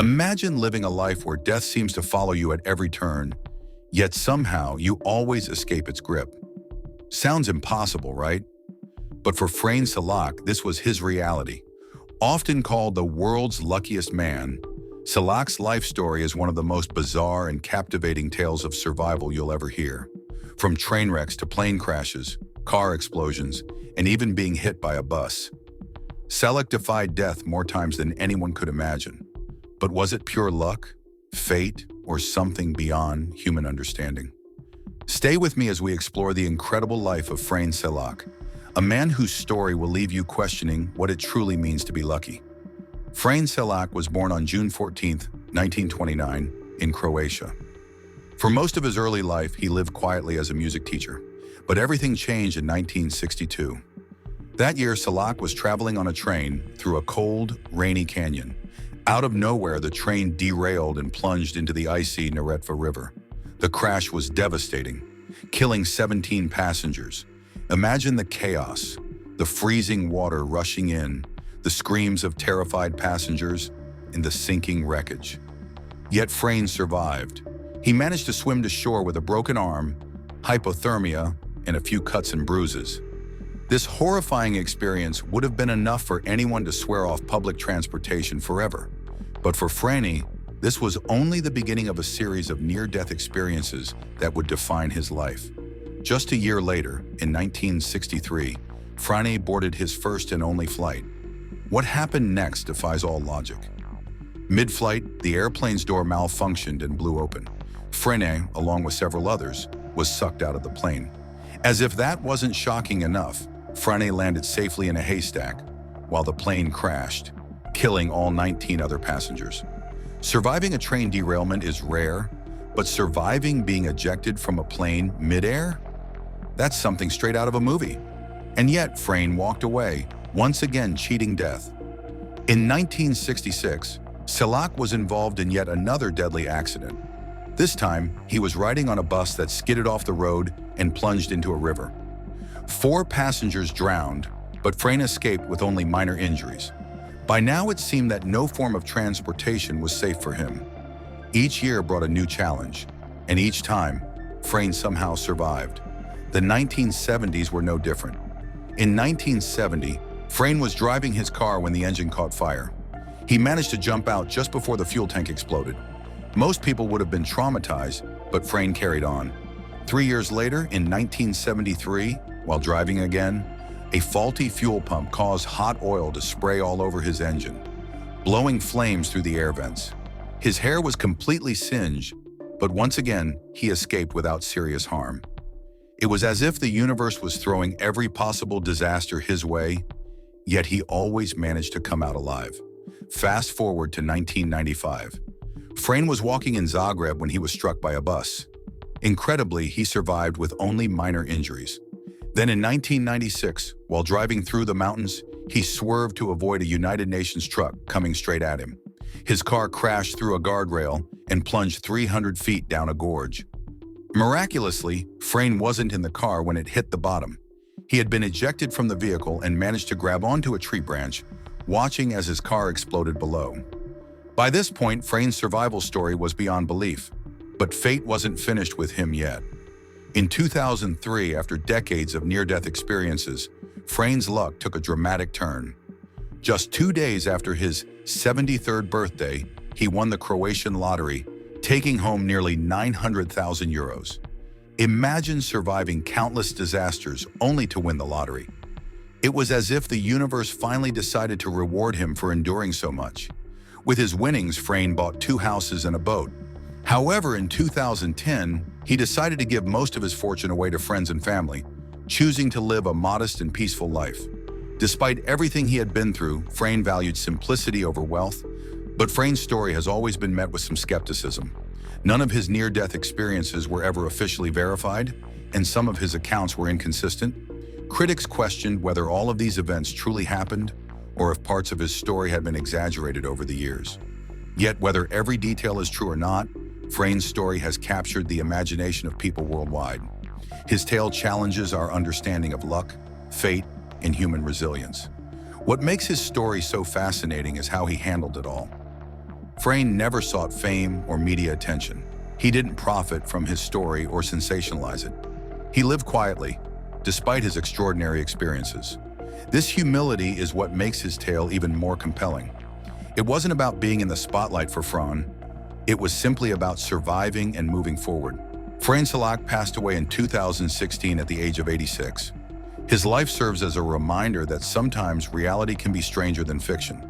Imagine living a life where death seems to follow you at every turn, yet somehow you always escape its grip. Sounds impossible, right? But for Frane Selak, this was his reality. Often called the world's luckiest man, Selak's life story is one of the most bizarre and captivating tales of survival you'll ever hear. From train wrecks to plane crashes, car explosions, and even being hit by a bus. Selak defied death more times than anyone could imagine. But was it pure luck, fate, or something beyond human understanding? Stay with me as we explore the incredible life of Frane Selak, a man whose story will leave you questioning what it truly means to be lucky. Frane Selak was born on June 14, 1929, in Croatia. For most of his early life, he lived quietly as a music teacher, but everything changed in 1962. That year, Selak was traveling on a train through a cold, rainy canyon. Out of nowhere, the train derailed and plunged into the icy Neretva River. The crash was devastating, killing 17 passengers. Imagine the chaos, the freezing water rushing in, the screams of terrified passengers, and the sinking wreckage. Yet Frane survived. He managed to swim to shore with a broken arm, hypothermia, and a few cuts and bruises. This horrifying experience would have been enough for anyone to swear off public transportation forever. But for Frane, this was only the beginning of a series of near-death experiences that would define his life. Just a year later, in 1963, Frane boarded his first and only flight. What happened next defies all logic. Mid-flight, the airplane's door malfunctioned and blew open. Frane, along with several others, was sucked out of the plane. As if that wasn't shocking enough, Frane landed safely in a haystack, while the plane crashed, killing all 19 other passengers. Surviving a train derailment is rare, but surviving being ejected from a plane mid-air? That's something straight out of a movie. And yet, Frane walked away, once again cheating death. In 1966, Selak was involved in yet another deadly accident. This time, he was riding on a bus that skidded off the road and plunged into a river. 4 passengers drowned, but Frane escaped with only minor injuries. By now, it seemed that no form of transportation was safe for him. Each year brought a new challenge, and each time, Frane somehow survived. The 1970s were no different. In 1970, Frane was driving his car when the engine caught fire. He managed to jump out just before the fuel tank exploded. Most people would have been traumatized, but Frane carried on. 3 years later, in 1973, while driving again, a faulty fuel pump caused hot oil to spray all over his engine, blowing flames through the air vents. His hair was completely singed, but once again, he escaped without serious harm. It was as if the universe was throwing every possible disaster his way, yet he always managed to come out alive. Fast forward to 1995. Frane was walking in Zagreb when he was struck by a bus. Incredibly, he survived with only minor injuries. Then in 1996, while driving through the mountains, he swerved to avoid a United Nations truck coming straight at him. His car crashed through a guardrail and plunged 300 feet down a gorge. Miraculously, Frane wasn't in the car when it hit the bottom. He had been ejected from the vehicle and managed to grab onto a tree branch, watching as his car exploded below. By this point, Frane's survival story was beyond belief, but fate wasn't finished with him yet. In 2003, after decades of near-death experiences, Frane's luck took a dramatic turn. Just 2 days after his 73rd birthday, he won the Croatian lottery, taking home nearly 900,000 euros. Imagine surviving countless disasters only to win the lottery. It was as if the universe finally decided to reward him for enduring so much. With his winnings, Frane bought 2 houses and a boat. However, in 2010, he decided to give most of his fortune away to friends and family, choosing to live a modest and peaceful life. Despite everything he had been through, Frane valued simplicity over wealth, but Frane's story has always been met with some skepticism. None of his near-death experiences were ever officially verified, and some of his accounts were inconsistent. Critics questioned whether all of these events truly happened, or if parts of his story had been exaggerated over the years. Yet, whether every detail is true or not, Frane's story has captured the imagination of people worldwide. His tale challenges our understanding of luck, fate, and human resilience. What makes his story so fascinating is how he handled it all. Frane never sought fame or media attention. He didn't profit from his story or sensationalize it. He lived quietly, despite his extraordinary experiences. This humility is what makes his tale even more compelling. It wasn't about being in the spotlight for Frane. It was simply about surviving and moving forward. Frane Selak passed away in 2016 at the age of 86. His life serves as a reminder that sometimes reality can be stranger than fiction.